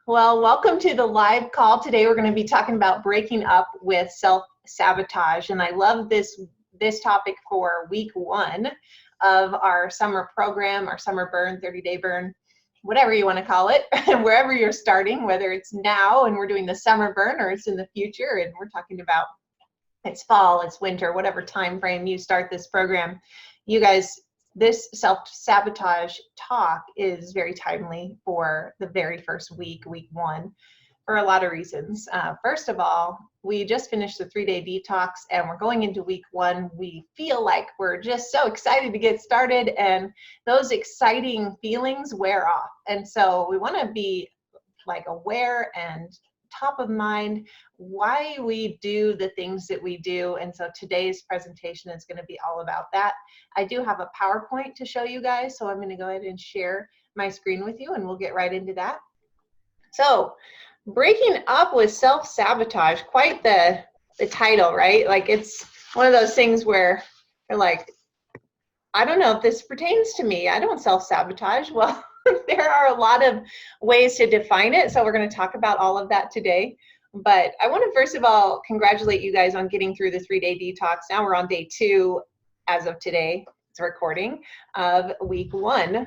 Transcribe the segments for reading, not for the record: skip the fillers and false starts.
Well, welcome to the live call. Today we're going to be talking about breaking up with self-sabotage, and I love this topic for week 1 of our summer program, our summer burn, 30-day burn, whatever you want to call it, wherever you're starting, whether it's now and we're doing the summer burn or it's in the future and we're talking about it's fall, it's winter, whatever time frame you start this program. You guys, this self-sabotage talk is very timely for the very first week 1, for a lot of reasons. First of all, we just finished the 3-day detox and we're going into week 1. We feel like we're just so excited to get started, and those exciting feelings wear off. And so we want to be like aware and top of mind why we do the things that we do. And so today's presentation is going to be all about that. I do have a PowerPoint to show you guys, so I'm going to go ahead and share my screen with you and we'll get right into that. So breaking up with self-sabotage, quite the title, right? Like, it's one of those things where you're like, I don't know if this pertains to me. I don't self-sabotage. Well, there are a lot of ways to define it, so we're going to talk about all of that today. But I want to first of all congratulate you guys on getting through the 3-day detox. Now we're on day 2 as of today, it's recording, of week 1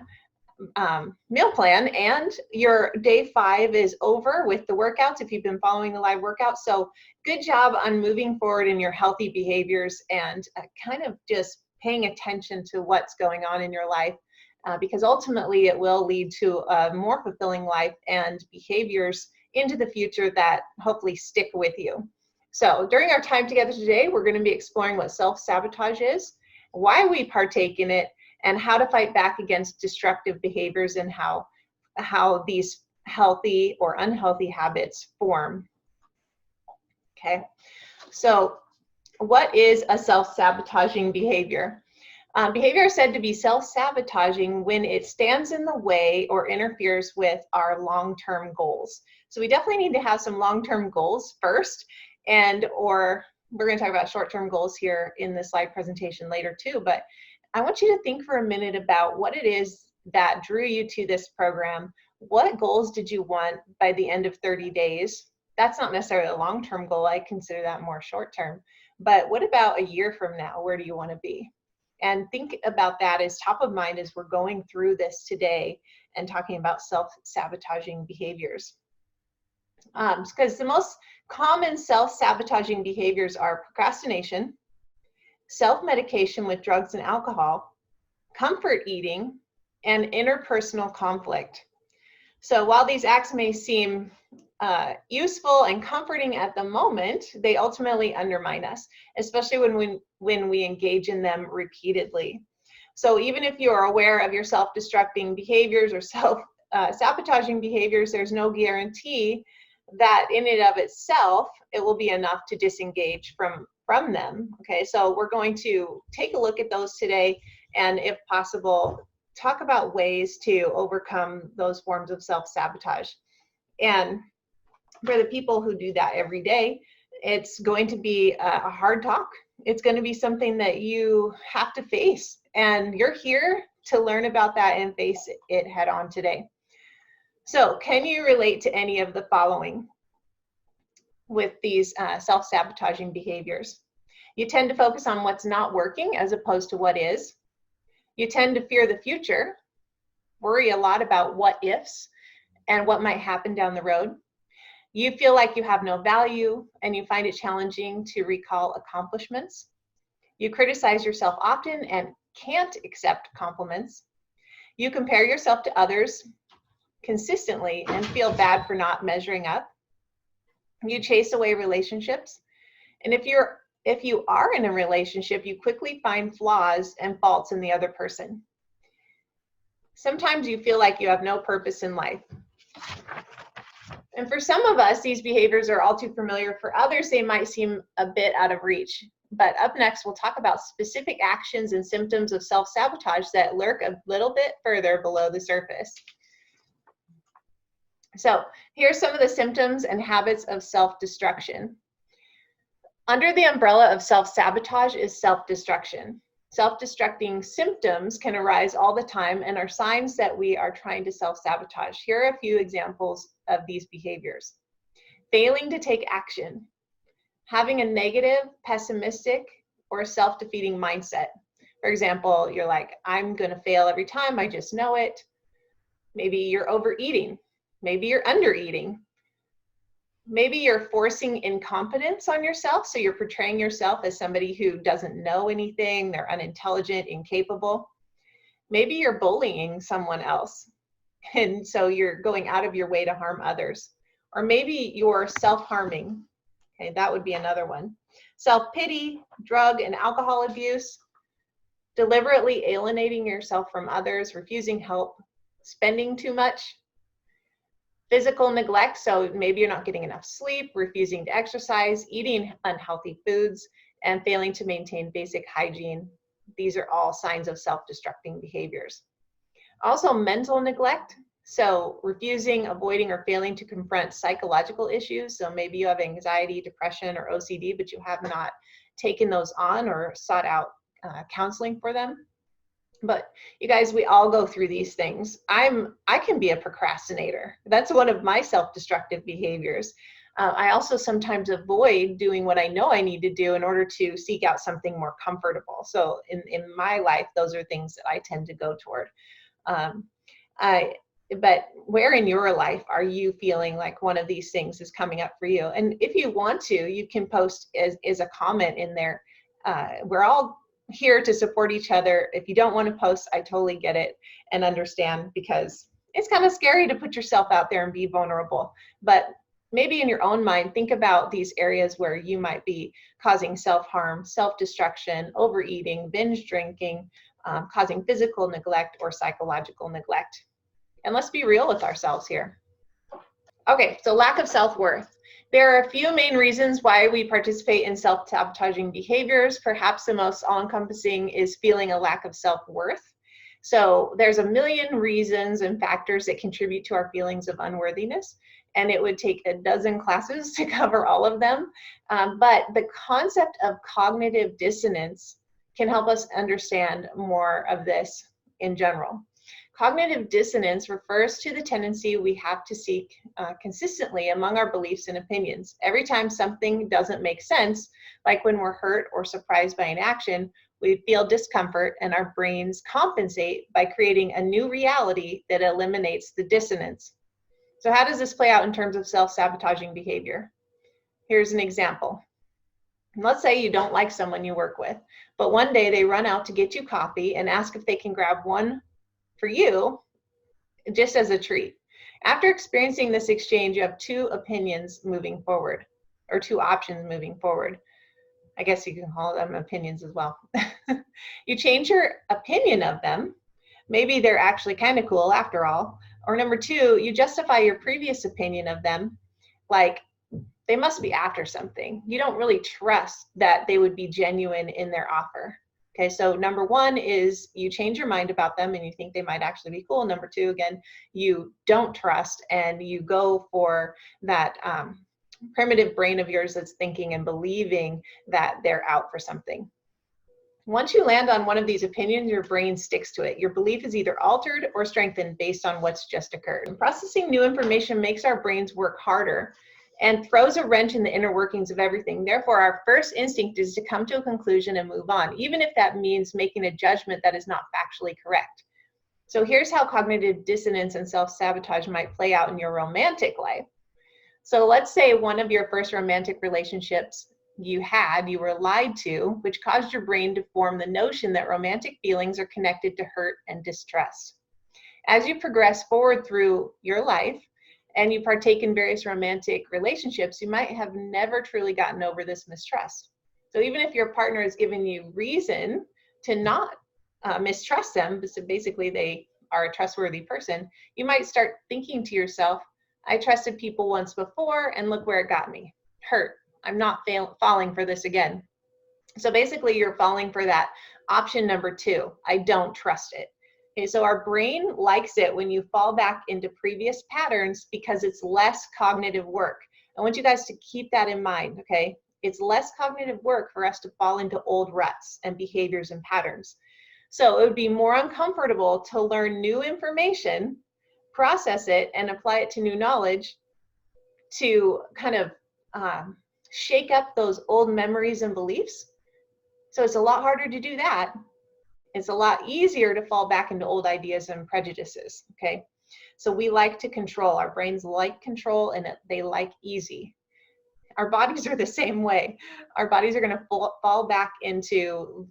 meal plan, and your day 5 is over with the workouts if you've been following the live workouts. So good job on moving forward in your healthy behaviors and kind of just paying attention to what's going on in your life. Because ultimately it will lead to a more fulfilling life and behaviors into the future that hopefully stick with you. So during our time together today, we're going to be exploring what self-sabotage is, why we partake in it, and how to fight back against destructive behaviors and how these healthy or unhealthy habits form. Okay, so what is a self-sabotaging behavior? Behavior is said to be self-sabotaging when it stands in the way or interferes with our long-term goals. So we definitely need to have some long-term goals first, or we're going to talk about short-term goals here in this slide presentation later too. But I want you to think for a minute about what it is that drew you to this program. What goals did you want by the end of 30 days? That's not necessarily a long-term goal. I consider that more short-term. But what about a year from now? Where do you want to be? And think about that as top of mind as we're going through this today and talking about self-sabotaging behaviors. Because the most common self-sabotaging behaviors are procrastination, self-medication with drugs and alcohol, comfort eating, and interpersonal conflict. So while these acts may seem useful and comforting at the moment, they ultimately undermine us, especially when we engage in them repeatedly. So even if you are aware of your self-destructing behaviors or self-sabotaging behaviors, there's no guarantee that in and of itself, it will be enough to disengage from them. Okay, so we're going to take a look at those today, and if possible, talk about ways to overcome those forms of self-sabotage. And for the people who do that every day, it's going to be a hard talk. It's going to be something that you have to face, and you're here to learn about that and face it head on today. So can you relate to any of the following with these self-sabotaging behaviors? You tend to focus on what's not working as opposed to what is. You tend to fear the future, worry a lot about what ifs and what might happen down the road. You feel like you have no value and you find it challenging to recall accomplishments. You criticize yourself often and can't accept compliments. You compare yourself to others consistently and feel bad for not measuring up. You chase away relationships. And if you are in a relationship, you quickly find flaws and faults in the other person. Sometimes you feel like you have no purpose in life. And for some of us, these behaviors are all too familiar. For others, they might seem a bit out of reach. But up next, we'll talk about specific actions and symptoms of self-sabotage that lurk a little bit further below the surface. So here are some of the symptoms and habits of self-destruction. Under the umbrella of self-sabotage is self-destruction. Self-destructing symptoms can arise all the time and are signs that we are trying to self-sabotage. Here are a few examples of these behaviors. Failing to take action, having a negative, pessimistic, or self-defeating mindset. For example, you're like, I'm going to fail every time, I just know it. Maybe you're overeating. Maybe you're undereating. Maybe you're forcing incompetence on yourself, so you're portraying yourself as somebody who doesn't know anything, they're unintelligent, incapable. Maybe you're bullying someone else, and so you're going out of your way to harm others. Or maybe you're self-harming. Okay, that would be another one. Self-pity, drug and alcohol abuse, deliberately alienating yourself from others, refusing help, spending too much. Physical neglect, so maybe you're not getting enough sleep, refusing to exercise, eating unhealthy foods, and failing to maintain basic hygiene. These are all signs of self-destructing behaviors. Also, mental neglect, so refusing, avoiding, or failing to confront psychological issues. So maybe you have anxiety, depression, or OCD, but you have not taken those on or sought out counseling for them. But you guys, we all go through these things. I can be a procrastinator. That's one of my self-destructive behaviors. I also sometimes avoid doing what I know I need to do in order to seek out something more comfortable. So in my life, those are things that I tend to go toward. But where in your life are you feeling like one of these things is coming up for you? And if you want to, you can post as a comment in there. We're all here to support each other. If you don't want to post, I totally get it and understand, because it's kind of scary to put yourself out there and be vulnerable. But maybe in your own mind, think about these areas where you might be causing self-harm, self-destruction, overeating, binge drinking, causing physical neglect or psychological neglect. And let's be real with ourselves here. Okay, so lack of self-worth. There are a few main reasons why we participate in self-sabotaging behaviors. Perhaps the most all-encompassing is feeling a lack of self-worth. So there's a million reasons and factors that contribute to our feelings of unworthiness, and it would take a dozen classes to cover all of them. But the concept of cognitive dissonance can help us understand more of this in general. Cognitive dissonance refers to the tendency we have to seek consistently among our beliefs and opinions. Every time something doesn't make sense, like when we're hurt or surprised by an action, we feel discomfort and our brains compensate by creating a new reality that eliminates the dissonance. So how does this play out in terms of self-sabotaging behavior? Here's an example. Let's say you don't like someone you work with, but one day they run out to get you coffee and ask if they can grab one for you just as a treat. After experiencing this exchange, you have two opinions moving forward, or two options moving forward. I guess you can call them opinions as well. You change your opinion of them. Maybe they're actually kind of cool after all. Or number two, you justify your previous opinion of them, like they must be after something. You don't really trust that they would be genuine in their offer. Okay, so number one is you change your mind about them and you think they might actually be cool. Number two, again, you don't trust and you go for that primitive brain of yours that's thinking and believing that they're out for something. Once you land on one of these opinions, your brain sticks to it. Your belief is either altered or strengthened based on what's just occurred. And processing new information makes our brains work harder and throws a wrench in the inner workings of everything. Therefore, our first instinct is to come to a conclusion and move on, even if that means making a judgment that is not factually correct. So here's how cognitive dissonance and self-sabotage might play out in your romantic life. So let's say one of your first romantic relationships you were lied to, which caused your brain to form the notion that romantic feelings are connected to hurt and distrust. As you progress forward through your life, and you partake in various romantic relationships, you might have never truly gotten over this mistrust. So even if your partner has given you reason to not mistrust them, so basically they are a trustworthy person, you might start thinking to yourself, I trusted people once before and look where it got me. Hurt. I'm not falling for this again. So basically you're falling for that option number two, I don't trust it. Okay, so our brain likes it when you fall back into previous patterns because it's less cognitive work. I want you guys to keep that in mind, okay? It's less cognitive work for us to fall into old ruts and behaviors and patterns. So it would be more uncomfortable to learn new information, process it, and apply it to new knowledge to kind of shake up those old memories and beliefs. So it's a lot harder to do that. It's a lot easier to fall back into old ideas and prejudices, okay? So we like to control. Our brains like control, and they like easy. Our bodies are the same way. Our bodies are going to fall back into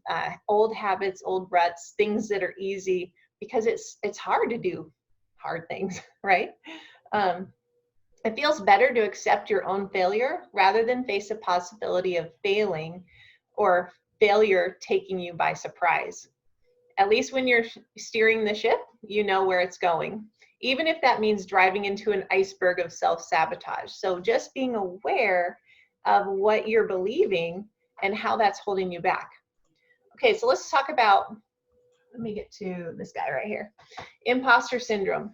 old habits, old ruts, things that are easy, because it's hard to do hard things, right? It feels better to accept your own failure rather than face a possibility of failing or failure taking you by surprise. At least when you're steering the ship, you know where it's going, even if that means driving into an iceberg of self-sabotage. So just being aware of what you're believing and how that's holding you back. Okay, so let's talk about, let me get to this guy right here, imposter syndrome.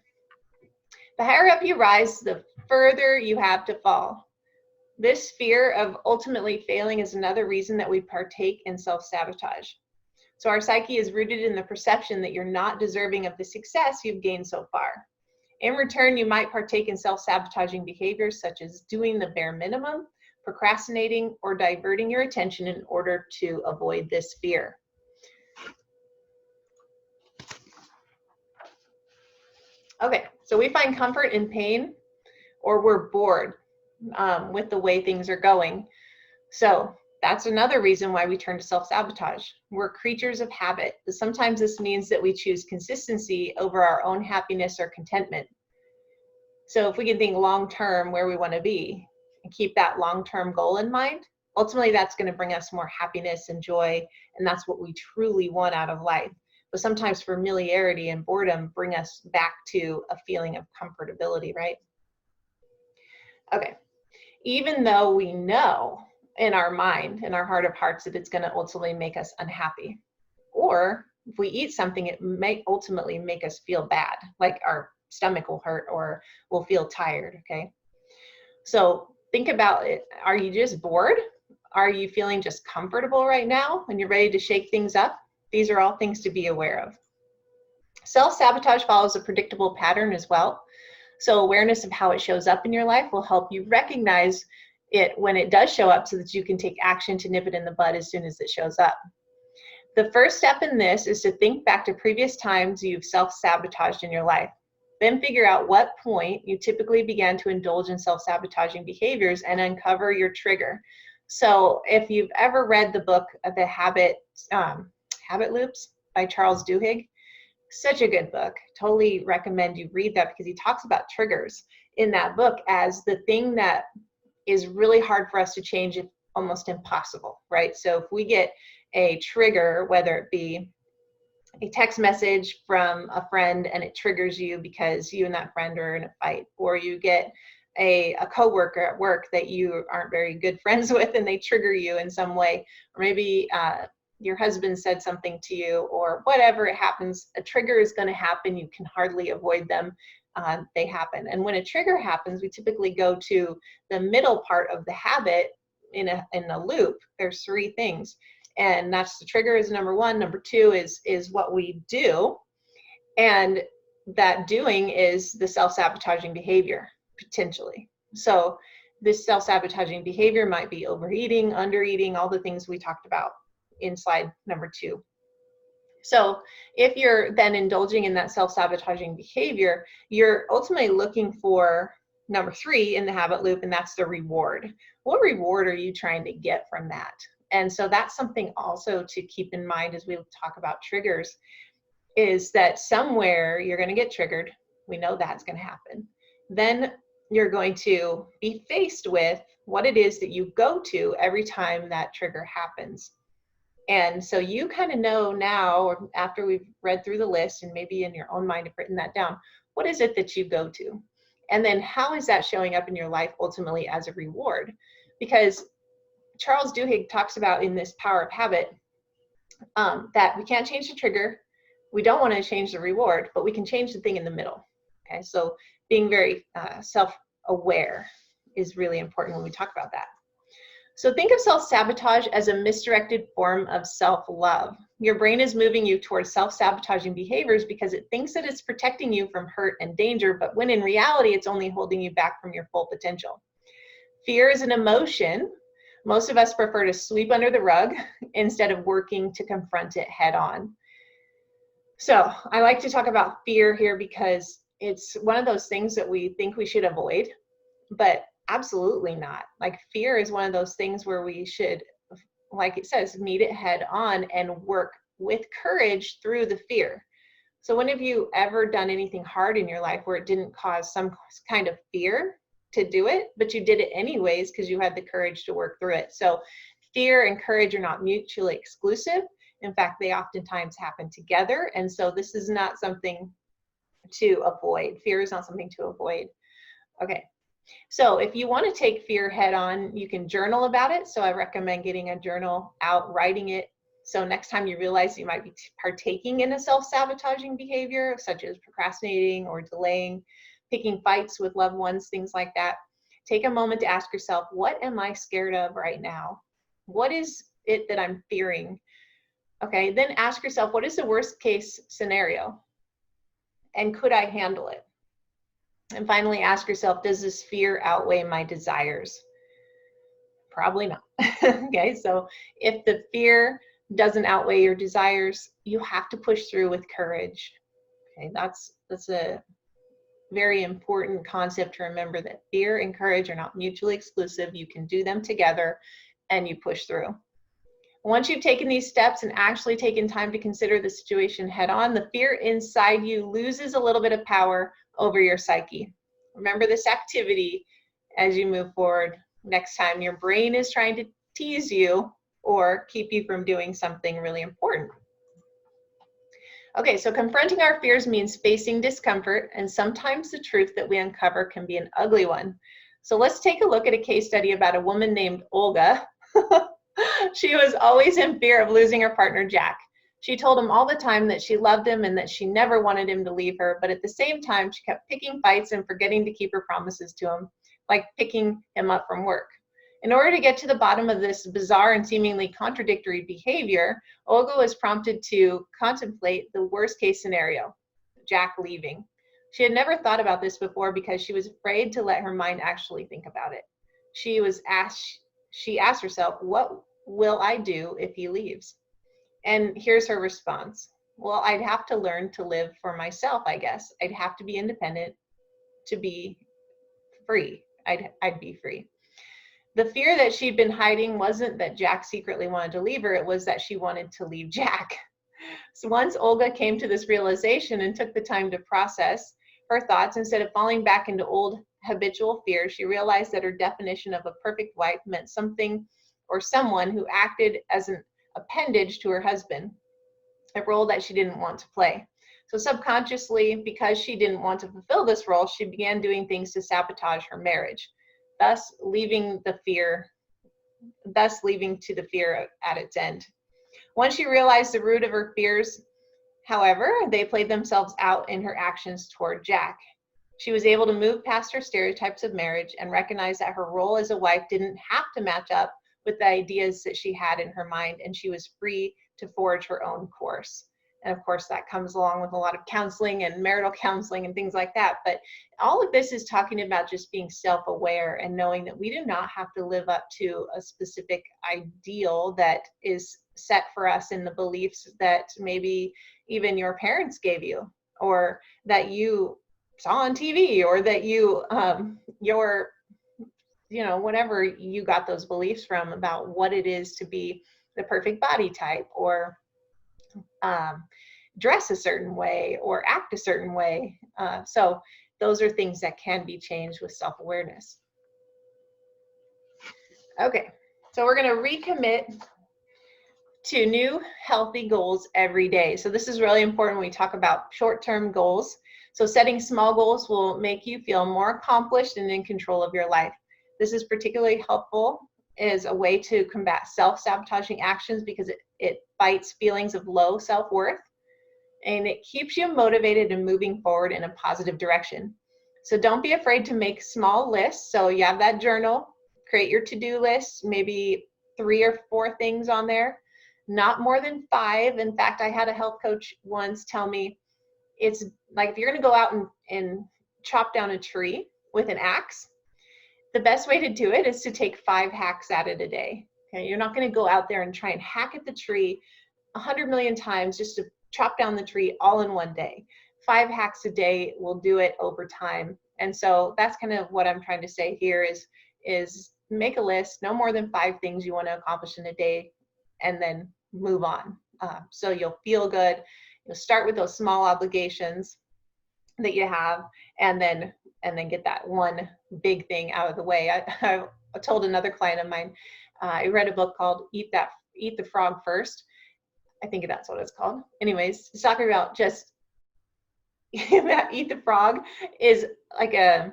The higher up you rise, the further you have to fall. This fear of ultimately failing is another reason that we partake in self-sabotage. So our psyche is rooted in the perception that you're not deserving of the success you've gained so far. In return, you might partake in self-sabotaging behaviors such as doing the bare minimum, procrastinating, or diverting your attention in order to avoid this fear. Okay, so we find comfort in pain, or we're bored with the way things are going. So that's another reason why we turn to self-sabotage. We're creatures of habit. Sometimes this means that we choose consistency over our own happiness or contentment. So if we can think long-term where we want to be and keep that long-term goal in mind, ultimately that's going to bring us more happiness and joy, and that's what we truly want out of life. But sometimes familiarity and boredom bring us back to a feeling of comfortability, right? Okay, even though we know in our mind, in our heart of hearts, that it's going to ultimately make us unhappy. Or if we eat something, it may ultimately make us feel bad, like our stomach will hurt or we'll feel tired, okay? So think about it. Are you just bored? Are you feeling just comfortable right now when you're ready to shake things up? These are all things to be aware of. Self-sabotage follows a predictable pattern as well. So awareness of how it shows up in your life will help you recognize it when it does show up so that you can take action to nip it in the bud as soon as it shows up. The first step in this is to think back to previous times you've self-sabotaged in your life. Then figure out what point you typically began to indulge in self-sabotaging behaviors and uncover your trigger. So if you've ever read the book The Habit Loops by Charles Duhigg, such a good book. Totally recommend you read that, because he talks about triggers in that book as the thing that is really hard for us to change, if almost impossible, right? So if we get a trigger, whether it be a text message from a friend and it triggers you because you and that friend are in a fight, or you get a coworker at work that you aren't very good friends with and they trigger you in some way, or maybe your husband said something to you, or whatever it happens, a trigger is going to happen. You can hardly avoid them. They happen. And when a trigger happens, we typically go to the middle part of the habit in a loop. There's three things. And that's the trigger is number one. Number two is what we do. And that doing is the self-sabotaging behavior, potentially. So this self-sabotaging behavior might be overeating, undereating, all the things we talked about in slide number 2. So if you're then indulging in that self-sabotaging behavior, you're ultimately looking for number 3 in the habit loop, and that's the reward. What reward are you trying to get from that? And so that's something also to keep in mind as we talk about triggers, is that somewhere you're going to get triggered. We know that's going to happen. Then you're going to be faced with what it is that you go to every time that trigger happens. And so you kind of know now, or after we've read through the list and maybe in your own mind have written that down, what is it that you go to? And then how is that showing up in your life ultimately as a reward? Because Charles Duhigg talks about in this Power of Habit that we can't change the trigger. We don't want to change the reward, but we can change the thing in the middle. Okay, so being very self-aware is really important when we talk about that. So think of self-sabotage as a misdirected form of self-love. Your brain is moving you towards self-sabotaging behaviors because it thinks that it's protecting you from hurt and danger, but when in reality, it's only holding you back from your full potential. Fear is an emotion. Most of us prefer to sweep under the rug instead of working to confront it head on. So I like to talk about fear here because it's one of those things that we think we should avoid, but absolutely not. Like, fear is one of those things where we should, like it says, meet it head on and work with courage through the fear. So when have you ever done anything hard in your life where it didn't cause some kind of fear to do it, but you did it anyways because you had the courage to work through it? So fear and courage are not mutually exclusive. In fact, they oftentimes happen together. And so this is not something to avoid. Fear is not something to avoid. Okay. So if you want to take fear head on, you can journal about it. So I recommend getting a journal out, writing it. So next time you realize you might be partaking in a self-sabotaging behavior, such as procrastinating or delaying, picking fights with loved ones, things like that, take a moment to ask yourself, what am I scared of right now? What is it that I'm fearing? Okay, then ask yourself, what is the worst case scenario? And could I handle it? And finally, ask yourself, does this fear outweigh my desires? Probably not. Okay, so if the fear doesn't outweigh your desires, you have to push through with courage. Okay, that's a very important concept to remember, that fear and courage are not mutually exclusive. You can do them together and you push through. Once you've taken these steps and actually taken time to consider the situation head on, the fear inside you loses a little bit of power over your psyche. Remember this activity as you move forward. Next time your brain is trying to tease you or keep you from doing something really important. Okay, so confronting our fears means facing discomfort, and sometimes the truth that we uncover can be an ugly one. So let's take a look at a case study about a woman named Olga. She was always in fear of losing her partner, Jack. She told him all the time that she loved him and that she never wanted him to leave her, but at the same time, she kept picking fights and forgetting to keep her promises to him, like picking him up from work. In order to get to the bottom of this bizarre and seemingly contradictory behavior, Olga was prompted to contemplate the worst case scenario, Jack leaving. She had never thought about this before because she was afraid to let her mind actually think about it. She asked herself, what will I do if he leaves? And here's her response. Well, I'd have to learn to live for myself, I guess. I'd have to be independent to be free. I'd be free. The fear that she'd been hiding wasn't that Jack secretly wanted to leave her, it was that she wanted to leave Jack. So once Olga came to this realization and took the time to process her thoughts, instead of falling back into old habitual fear, she realized that her definition of a perfect wife meant something or someone who acted as an appendage to her husband, a role that she didn't want to play. So subconsciously, because she didn't want to fulfill this role, she began doing things to sabotage her marriage, thus leaving to the fear at its end. Once she realized the root of her fears, however, they played themselves out in her actions toward Jack. She was able to move past her stereotypes of marriage and recognize that her role as a wife didn't have to match up with the ideas that she had in her mind, and she was free to forge her own course. And of course, that comes along with a lot of counseling and marital counseling and things like that. But all of this is talking about just being self-aware and knowing that we do not have to live up to a specific ideal that is set for us in the beliefs that maybe even your parents gave you, or that you saw on TV, or that whatever you got those beliefs from about what it is to be the perfect body type, or dress a certain way, or act a certain way. So those are things that can be changed with self-awareness. Okay, so we're going to recommit to new healthy goals every day. So this is really important when we talk about short-term goals. So setting small goals will make you feel more accomplished and in control of your life. This is particularly helpful as a way to combat self-sabotaging actions because it fights feelings of low self-worth, and it keeps you motivated and moving forward in a positive direction. So don't be afraid to make small lists. So you have that journal, create your to-do list, maybe 3 or 4 things on there, not more than 5. In fact, I had a health coach once tell me, it's like if you're going to go out and chop down a tree with an axe, the best way to do it is to take 5 hacks at it a day. Okay, you're not going to go out there and try and hack at the tree 100 million times just to chop down the tree all in one day. 5 hacks a day will do it over time. And so that's kind of what I'm trying to say here is make a list, no more than 5 things you want to accomplish in a day, and then move on. So you'll feel good. You'll start with those small obligations that you have, and then get that one big thing out of the way. I told another client of mine, I read a book called Eat the Frog First. I think that's what it's called. Anyways, it's talking about just that Eat the Frog is like a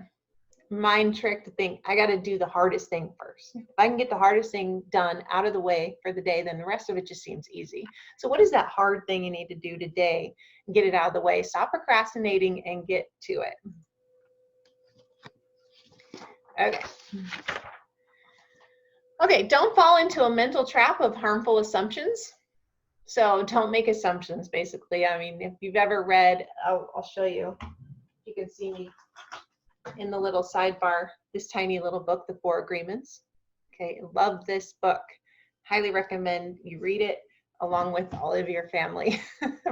mind trick to think, I got to do the hardest thing first. If I can get the hardest thing done out of the way for the day, then the rest of it just seems easy. So what is that hard thing you need to do today? Get it out of the way. Stop procrastinating and get to it. Okay, don't fall into a mental trap of harmful assumptions. So don't make assumptions, basically. I mean, if you've ever read, I'll show you. You can see me in the little sidebar, this tiny little book, The 4 Agreements. Okay, love this book. Highly recommend you read it along with all of your family.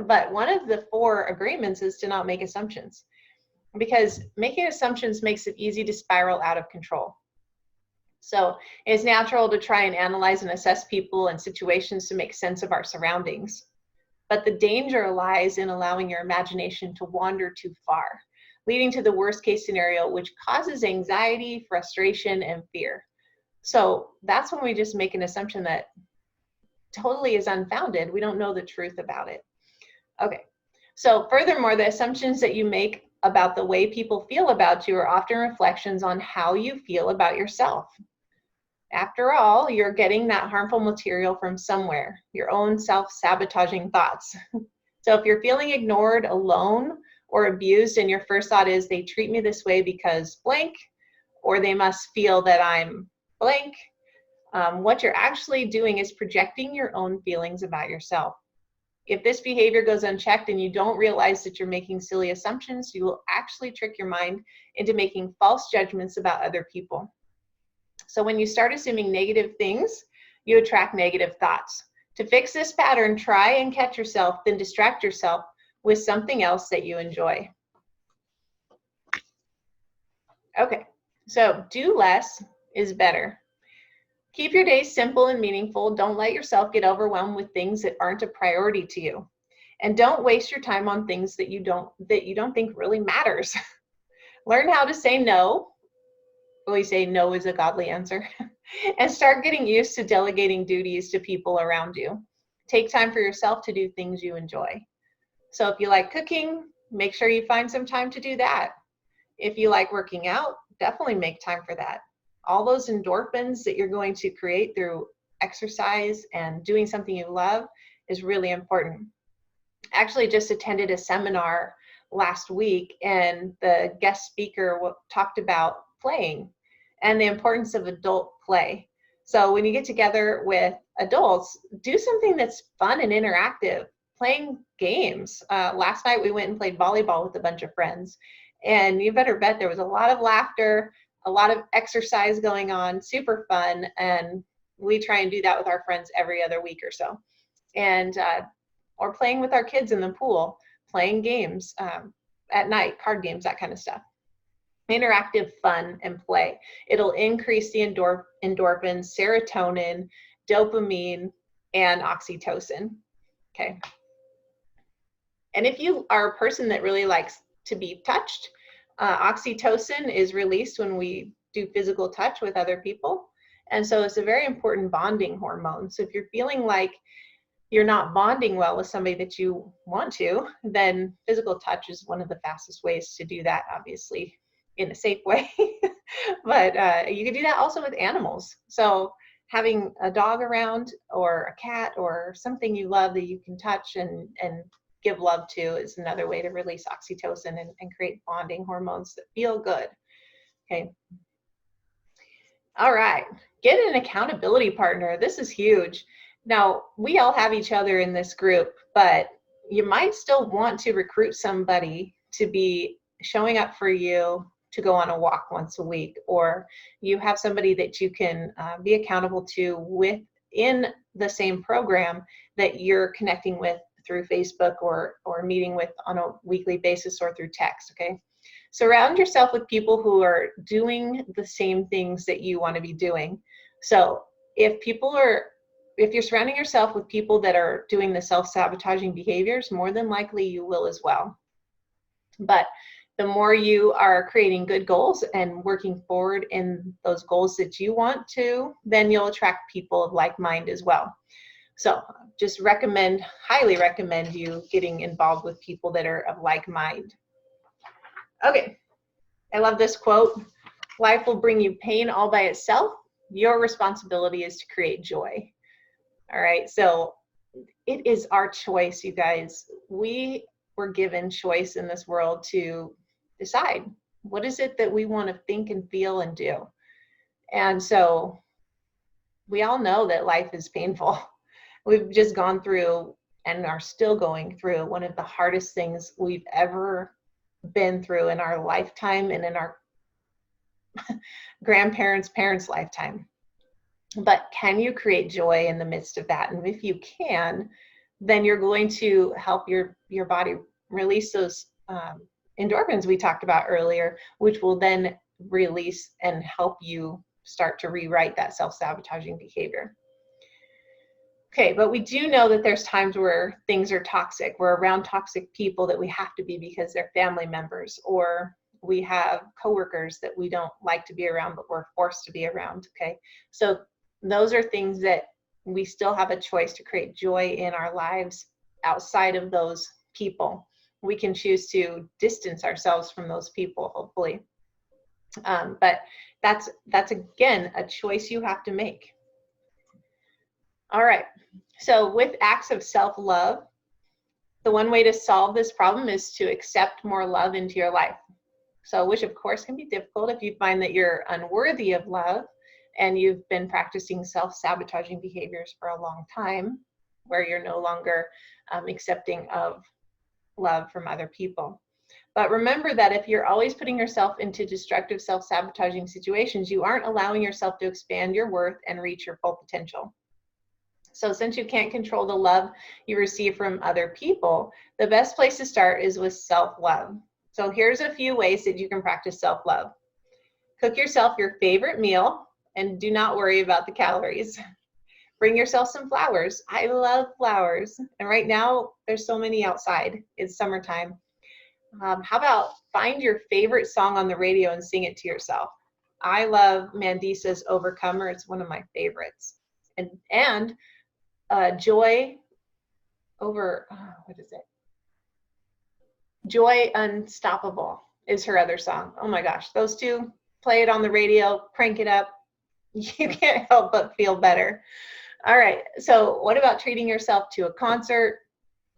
But one of the 4 agreements is to not make assumptions, because making assumptions makes it easy to spiral out of control. So it's natural to try and analyze and assess people and situations to make sense of our surroundings. But the danger lies in allowing your imagination to wander too far, leading to the worst case scenario, which causes anxiety, frustration, and fear. So that's when we just make an assumption that totally is unfounded. We don't know the truth about it. Okay, so furthermore, the assumptions that you make about the way people feel about you are often reflections on how you feel about yourself. After all, you're getting that harmful material from somewhere, your own self-sabotaging thoughts. So if you're feeling ignored, alone, or abused, and your first thought is, they treat me this way because blank, or they must feel that I'm blank, what you're actually doing is projecting your own feelings about yourself. If this behavior goes unchecked and you don't realize that you're making silly assumptions, you will actually trick your mind into making false judgments about other people. So when you start assuming negative things, you attract negative thoughts. To fix this pattern, try and catch yourself, then distract yourself with something else that you enjoy. Okay, so do less is better. Keep your days simple and meaningful. Don't let yourself get overwhelmed with things that aren't a priority to you. And don't waste your time on things that you don't think really matters. Learn how to say no. We say no is a godly answer. And start getting used to delegating duties to people around you. Take time for yourself to do things you enjoy. So if you like cooking, make sure you find some time to do that. If you like working out, definitely make time for that. All those endorphins that you're going to create through exercise and doing something you love is really important. Actually, just attended a seminar last week, and the guest speaker talked about playing and the importance of adult play. So when you get together with adults, do something that's fun and interactive. Playing games. Last night we went and played volleyball with a bunch of friends, and you better bet there was a lot of laughter, a lot of exercise going on, super fun, and we try and do that with our friends every other week or so. And or playing with our kids in the pool, playing games at night, card games, that kind of stuff. Interactive fun and play. It'll increase the endorphins, serotonin, dopamine, and oxytocin. Okay. And if you are a person that really likes to be touched, oxytocin is released when we do physical touch with other people. And so it's a very important bonding hormone. So if you're feeling like you're not bonding well with somebody that you want to, then physical touch is one of the fastest ways to do that, obviously in a safe way. But you can do that also with animals. So having a dog around, or a cat, or something you love that you can touch and give love to, is another way to release oxytocin and create bonding hormones that feel good. Okay. All right, get an accountability partner. This is huge. Now, we all have each other in this group, but you might still want to recruit somebody to be showing up for you to go on a walk once a week, or you have somebody that you can be accountable to within the same program that you're connecting with through Facebook or meeting with on a weekly basis or through text, okay? Surround yourself with people who are doing the same things that you want to be doing. So if you're surrounding yourself with people that are doing the self-sabotaging behaviors, more than likely you will as well. But the more you are creating good goals and working forward in those goals that you want to, then you'll attract people of like mind as well. So just highly recommend you getting involved with people that are of like mind. Okay, I love this quote. Life will bring you pain all by itself. Your responsibility is to create joy. All right, so it is our choice, you guys. We were given choice in this world to decide what is it that we want to think and feel and do. And so we all know that life is painful. We've just gone through and are still going through one of the hardest things we've ever been through in our lifetime and in our parents' lifetime. But can you create joy in the midst of that? And if you can, then you're going to help your body release those endorphins we talked about earlier, which will then release and help you start to rewrite that self-sabotaging behavior. Okay, but we do know that there's times where things are toxic. We're around toxic people that we have to be because they're family members, or we have coworkers that we don't like to be around, but we're forced to be around, okay? So those are things that we still have a choice to create joy in our lives outside of those people. We can choose to distance ourselves from those people, hopefully. But that's again, a choice you have to make. All right, so with acts of self-love, the one way to solve this problem is to accept more love into your life. So, which of course can be difficult if you find that you're unworthy of love and you've been practicing self-sabotaging behaviors for a long time, where you're no longer accepting of love from other people. But remember that if you're always putting yourself into destructive self-sabotaging situations, you aren't allowing yourself to expand your worth and reach your full potential. So since you can't control the love you receive from other people, the best place to start is with self-love. So here's a few ways that you can practice self-love. Cook yourself your favorite meal and do not worry about the calories. Bring yourself some flowers. I love flowers. And right now, there's so many outside. It's summertime. How about find your favorite song on the radio and sing it to yourself? I love Mandisa's Overcomer. It's one of my favorites. And Joy Unstoppable is her other song. Oh my gosh, those two, play it on the radio, crank it up. You can't help but feel better. All right, so what about treating yourself to a concert,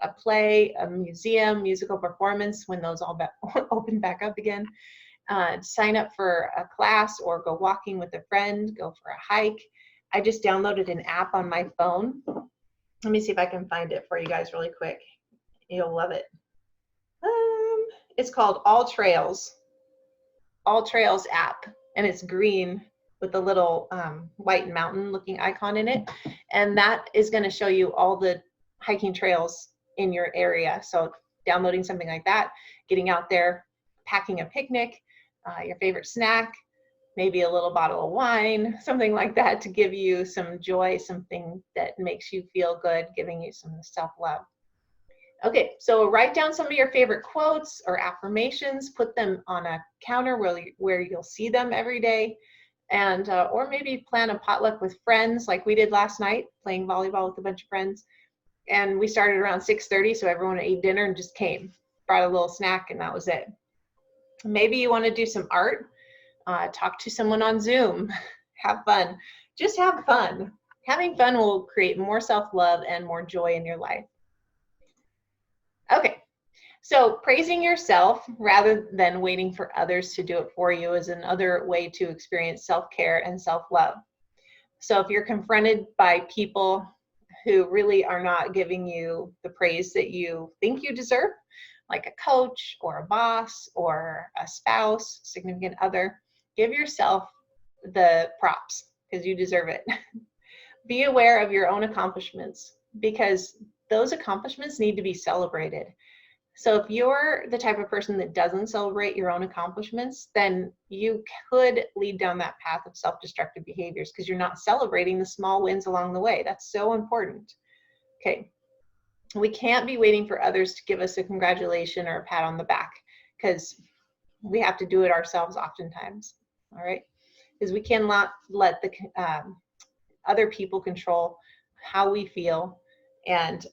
a play, a museum, musical performance when those all open back up again? Sign up for a class or go walking with a friend, go for a hike. I just downloaded an app on my phone. Let me see if I can find it for you guys really quick. You'll love it. It's called All Trails app, and it's green with a little white mountain looking icon in it. And that is going to show you all the hiking trails in your area. So downloading something like that, getting out there, packing a picnic, your favorite snack, maybe a little bottle of wine, something like that to give you some joy, something that makes you feel good, giving you some self-love. Okay, so write down some of your favorite quotes or affirmations, put them on a counter where you'll see them every day, and or maybe plan a potluck with friends like we did last night, playing volleyball with a bunch of friends. And we started around 6:30, so everyone ate dinner and just came, brought a little snack, and that was it. Maybe you want to do some art, talk to someone on Zoom, have fun. Just have fun. Having fun will create more self-love and more joy in your life. Okay, So praising yourself rather than waiting for others to do it for you is another way to experience self-care and self-love. So if you're confronted by people who really are not giving you the praise that you think you deserve, like a coach or a boss or a spouse, significant other, give yourself the props because you deserve it. Be aware of your own accomplishments because those accomplishments need to be celebrated. So if you're the type of person that doesn't celebrate your own accomplishments, then you could lead down that path of self-destructive behaviors because you're not celebrating the small wins along the way. That's so important. Okay. We can't be waiting for others to give us a congratulation or a pat on the back because we have to do it ourselves oftentimes. All right. Because we cannot let the other people control how we feel and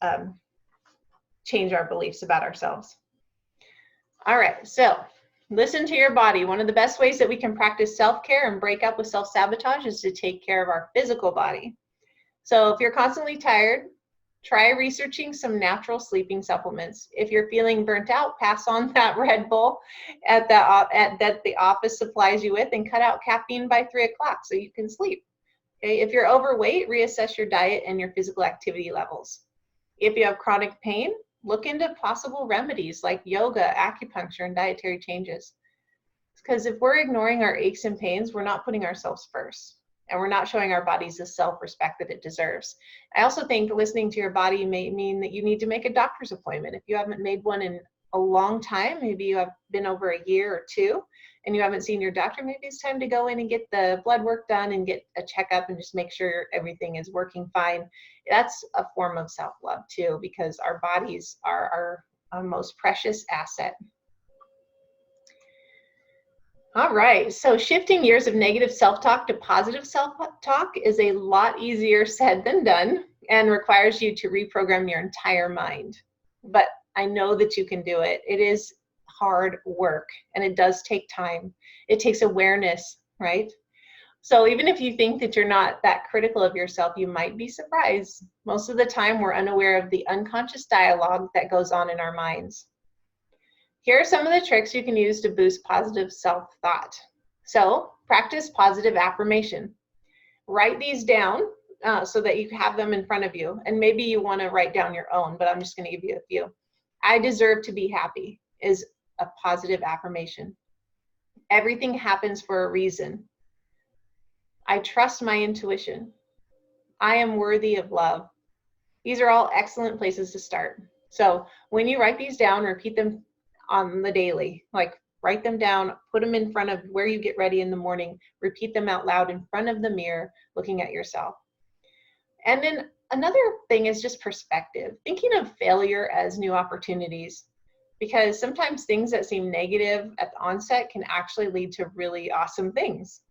change our beliefs about ourselves. All right, so listen to your body. One of the best ways that we can practice self-care and break up with self-sabotage is to take care of our physical body. So if you're constantly tired, try researching some natural sleeping supplements. If you're feeling burnt out, pass on that Red Bull that the office supplies you with and cut out caffeine by 3 o'clock so you can sleep. Okay? If you're overweight, reassess your diet and your physical activity levels. If you have chronic pain, look into possible remedies like yoga, acupuncture, and dietary changes. Because if we're ignoring our aches and pains, we're not putting ourselves first, and we're not showing our bodies the self-respect that it deserves. I also think listening to your body may mean that you need to make a doctor's appointment. If you haven't made one in a long time, maybe you have been over a year or two, and you haven't seen your doctor, maybe it's time to go in and get the blood work done and get a checkup and just make sure everything is working fine. That's a form of self-love too, because our bodies are our most precious asset. All right, so shifting years of negative self-talk to positive self-talk is a lot easier said than done and requires you to reprogram your entire mind. But I know that you can do it. It is hard work and it does take time. It takes awareness, right? So even if you think that you're not that critical of yourself, you might be surprised. Most of the time we're unaware of the unconscious dialogue that goes on in our minds. Here are some of the tricks you can use to boost positive self-thought. So practice positive affirmation. Write these down so that you have them in front of you. And maybe you want to write down your own, but I'm just going to give you a few. I deserve to be happy is a positive affirmation. Everything happens for a reason. I trust my intuition. I am worthy of love. These are all excellent places to start. So when you write these down, repeat them on the daily, like write them down, put them in front of where you get ready in the morning, repeat them out loud in front of the mirror, looking at yourself. And then another thing is just perspective, thinking of failure as new opportunities, because sometimes things that seem negative at the onset can actually lead to really awesome things.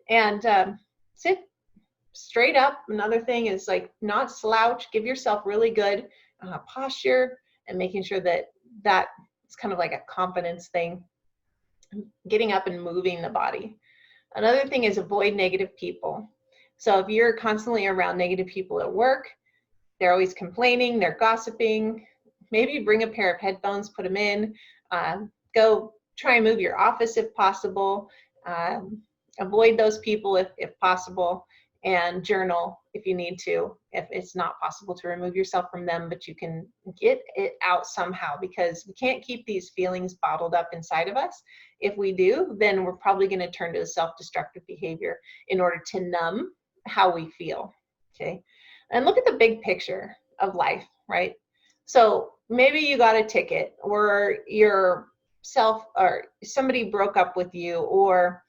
And sit straight up. Another thing is like not slouch, give yourself really good posture and making sure that it's kind of like a confidence thing, getting up and moving the body. Another thing is avoid negative people. So if you're constantly around negative people at work, they're always complaining, they're gossiping, maybe bring a pair of headphones, put them in, go try and move your office if possible, avoid those people if possible, and journal if you need to, if it's not possible to remove yourself from them, but you can get it out somehow, because we can't keep these feelings bottled up inside of us. If we do, then we're probably going to turn to a self-destructive behavior in order to numb how we feel. Okay, and look at the big picture of life, right? So maybe you got a ticket, or or somebody broke up with you, or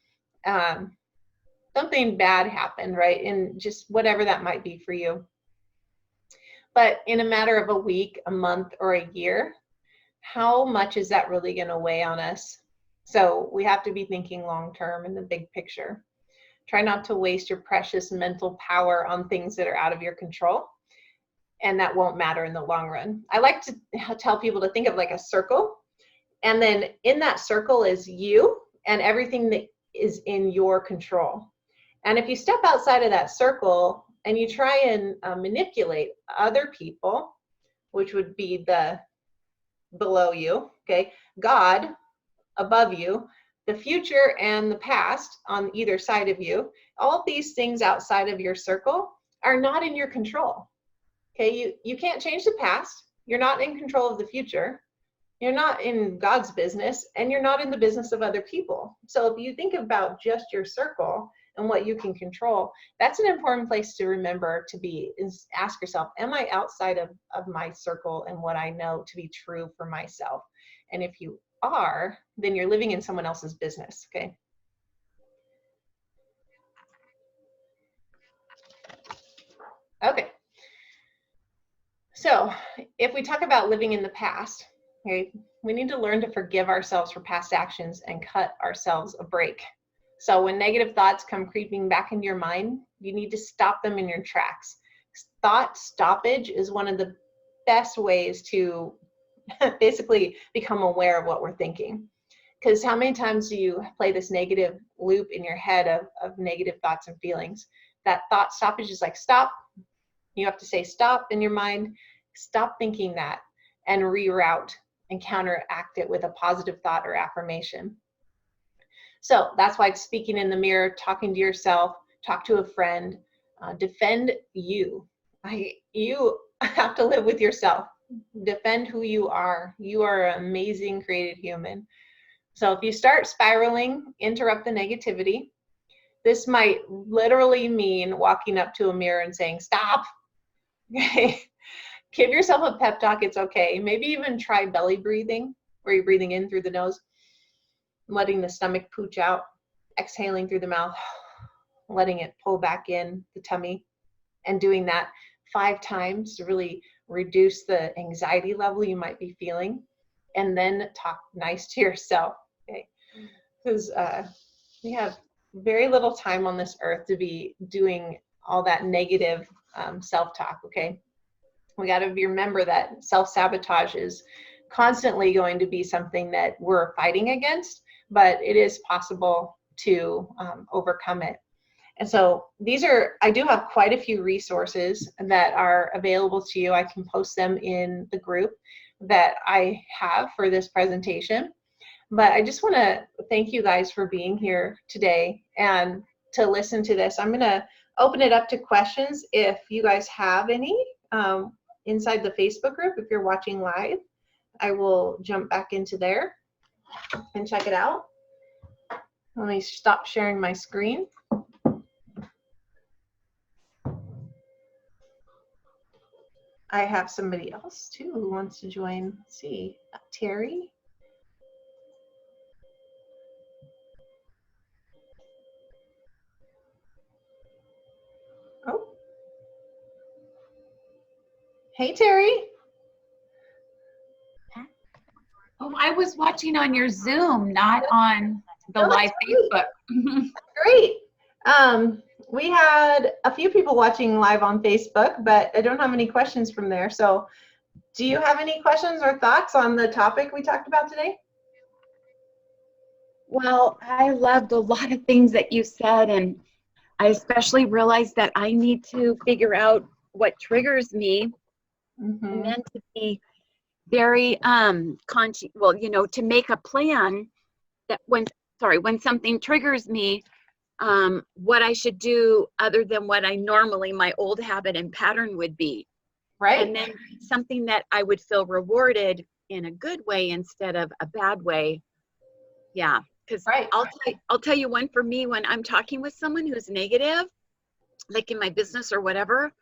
something bad happened, right? And just whatever that might be for you. But in a matter of a week, a month, or a year, how much is that really going to weigh on us? So we have to be thinking long-term in the big picture. Try not to waste your precious mental power on things that are out of your control, and that won't matter in the long run. I like to tell people to think of like a circle, and then in that circle is you and everything that is in your control. And if you step outside of that circle and you try and manipulate other people, which would be the below you, okay? God above you, the future and the past on either side of you, all of these things outside of your circle are not in your control. Okay, you can't change the past. You're not in control of the future. You're not in God's business, and you're not in the business of other people. So if you think about just your circle and what you can control, that's an important place to remember to be, is ask yourself, am I outside of my circle and what I know to be true for myself? And if you are, then you're living in someone else's business, okay? Okay. So if we talk about living in the past, okay, we need to learn to forgive ourselves for past actions and cut ourselves a break. So when negative thoughts come creeping back into your mind, you need to stop them in your tracks. Thought stoppage is one of the best ways to basically become aware of what we're thinking. Because how many times do you play this negative loop in your head of negative thoughts and feelings? That thought stoppage is like, stop. You have to say stop in your mind, stop thinking that, and reroute and counteract it with a positive thought or affirmation. So that's why speaking in the mirror, talking to yourself, talk to a friend, defend you. You have to live with yourself. Defend who you are. You are an amazing created human. So if you start spiraling, interrupt the negativity. This might literally mean walking up to a mirror and saying, stop. Okay. Give yourself a pep talk. It's okay. Maybe even try belly breathing, where you're breathing in through the nose, letting the stomach pooch out, exhaling through the mouth, letting it pull back in the tummy, and doing that 5 times to really reduce the anxiety level you might be feeling. And then talk nice to yourself. Okay. Because we have very little time on this earth to be doing all that negative self-talk, okay? We got to remember that self-sabotage is constantly going to be something that we're fighting against, but it is possible to overcome it. And so I do have quite a few resources that are available to you. I can post them in the group that I have for this presentation. But I just want to thank you guys for being here today and to listen to this. I'm going to open it up to questions if you guys have any inside the Facebook group. If you're watching live, I will jump back into there and check it out. Let me stop sharing my screen. I have somebody else too who wants to join. Let's see, Terry. Oh, hey Terry. Oh, I was watching on your Zoom, not on the live Facebook. Great. We had a few people watching live on Facebook, but I don't have any questions from there. So do you have any questions or thoughts on the topic we talked about today? Well, I loved a lot of things that you said, and I especially realized that I need to figure out what triggers me, and then to be very conscious, well, to make a plan that when something triggers me, what I should do other than what I normally, my old habit and pattern would be. Right. And then something that I would feel rewarded in a good way instead of a bad way. Yeah. Because I'll tell you one for me, when I'm talking with someone who's negative, like in my business or whatever,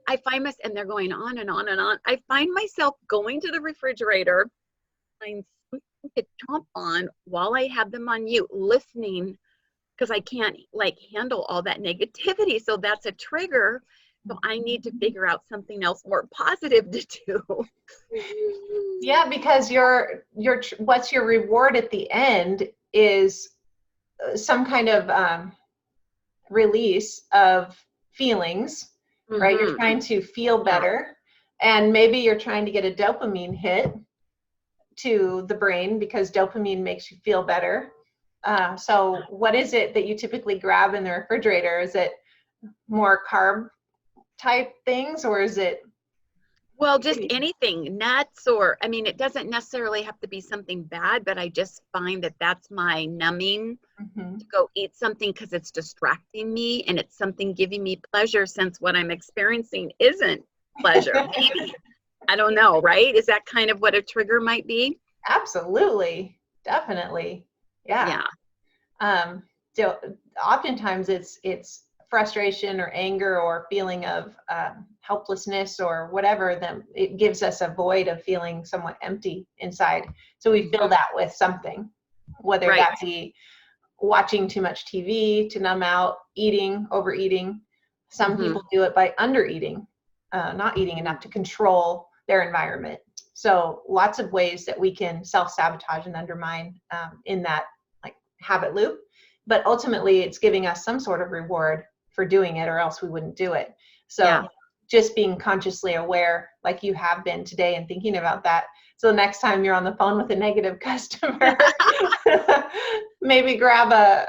I find myself, and they're going on and on and on, I find myself going to the refrigerator, find something to chomp on while I have them on mute, listening, because I can't handle all that negativity. So that's a trigger. So I need to figure out something else more positive to do. Yeah, because what's your reward at the end is some kind of release of feelings, right? You're trying to feel better, and maybe you're trying to get a dopamine hit to the brain because dopamine makes you feel better. So what is it that you typically grab in the refrigerator? Is it more carb type things, or is it? Well, just anything, nuts, or, I mean, it doesn't necessarily have to be something bad, but I just find that that's my numbing to go eat something because it's distracting me and it's something giving me pleasure, since what I'm experiencing isn't pleasure. Maybe. I don't know, right? Is that kind of what a trigger might be? Absolutely. Definitely. Yeah. So oftentimes it's frustration or anger or feeling of helplessness or whatever, then it gives us a void of feeling somewhat empty inside. So we fill that with something, whether that be watching too much TV to numb out, eating, overeating. Some people do it by undereating, not eating enough to control their environment. So lots of ways that we can self-sabotage and undermine in that like habit loop. But ultimately, it's giving us some sort of reward for doing it, or else we wouldn't do it. So just being consciously aware, like you have been today, and thinking about that. So the next time you're on the phone with a negative customer, maybe grab a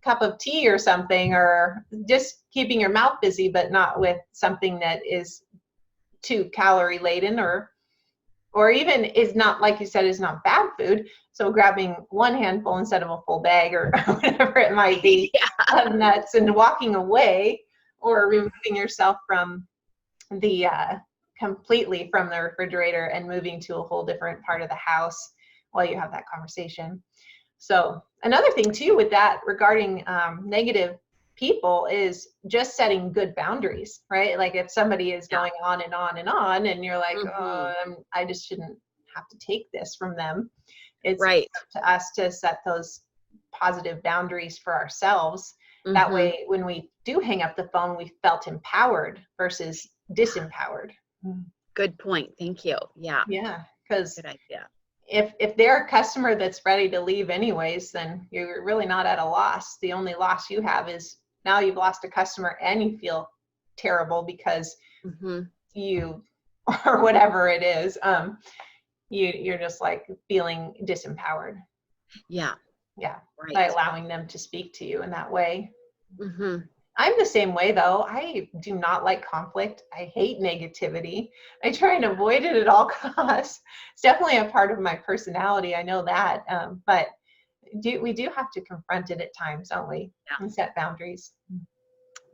cup of tea or something, or just keeping your mouth busy, but not with something that is too calorie laden, or even is not, like you said, is not bad food. So grabbing one handful instead of a full bag, or whatever it might be, of nuts, and walking away, or removing yourself from the completely from the refrigerator and moving to a whole different part of the house while you have that conversation. So another thing too with that regarding negative people is just setting good boundaries, right? Like if somebody is going on and on and on, and you're like, oh, I just shouldn't have to take this from them. It's up to us to set those positive boundaries for ourselves. That way, when we do hang up the phone, we felt empowered versus disempowered. Good point. Thank you. Yeah. Yeah. Because good idea. If they're a customer that's ready to leave anyways, then you're really not at a loss. The only loss you have is now you've lost a customer and you feel terrible because you, or whatever it is, you're just like feeling disempowered. Yeah. Right. By allowing them to speak to you in that way. I'm the same way though. I do not like conflict. I hate negativity. I try and avoid it at all costs. It's definitely a part of my personality. I know that. But we do have to confront it at times, don't we? And set boundaries.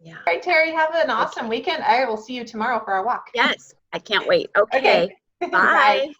Yeah. All right, Terry, have an awesome weekend. I will see you tomorrow for our walk. Yes, I can't wait. Okay. Bye. Bye.